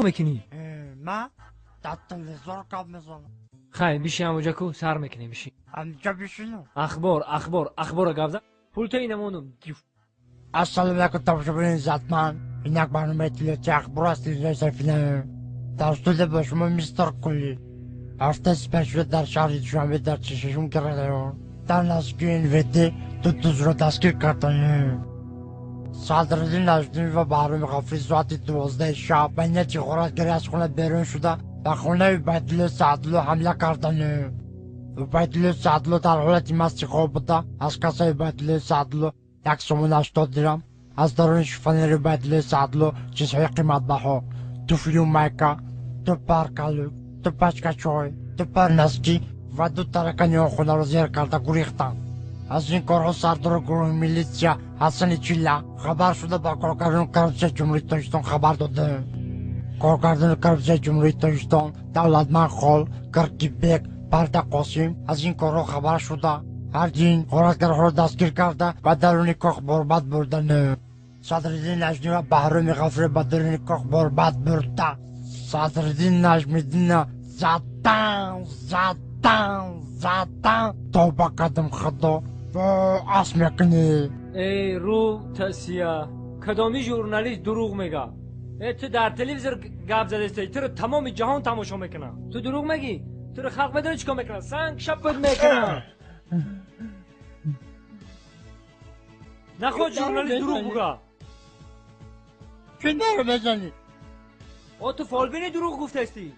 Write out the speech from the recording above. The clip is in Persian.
کو میکنی؟ من در تلویزیون کار میزنم. خیلی بیشی همونجا کو سر میکنی بیشی. همینجا بشینم. اخبار گفته. پول تو اینمونم. السلام علیکم تماشاگران عزتمند. اینک برنامه تلویزیون اخبار است تلویزیون توسط به شما میستر کلی. هفته سپشل در شهر دوشنبه در چششون کرده در نزدیکی NVD دوز را دستگیر کردند. صدراعظم نجمی و بهرام غفوری ساعت 12 شب به نیت غارتگری از خانه بیرون شده به خانه عبیدالله سعدلو حمله کردند. عبیدالله سعدلو در حالت مست خواب بوده. از کاسه عبیدالله سعدلو 180 درم، از درون شوفانیر عبیدالله سعدلو چیزهای قیمت بها، دو فیلم میکا، دو پرکالو، دو پچکه چای، دو پرنسکی و دو ترکانی خونه را زیر کرده گریختند. از این کارها سردار گروه میلیسیا حسن چیلا خبر شده با کارگردان کربسه جمهوری تاجیکستان خبر داده. کارگردان کربسه جمهوری تاجیکستان دولتمند خال کرکیبک پرده قاسم از این کارها خبر شده. هرچین غارتگرها را دستگیر کرده و درون کاخ برباد بردن. صدراعظم نجمی و بهرام غفوری به درون کاخ برباد برده. صدراعظم نجمیدین زدن تا با قدم خدا و اس میکنی. ای رو تسیا کدامی ژورنالیست دروغ میگه؟ تو در تلویزیون گپ زده استی تو رو تمام جهان تماشا میکنه. تو دروغ میگی؟ تو رو خلق بدون چیکار میکنه؟ سنگ شپت میکنه. نخود ژورنالیست دروغ بگه. چه نرو بزنی؟ تو فالبینی دروغ گفته استی.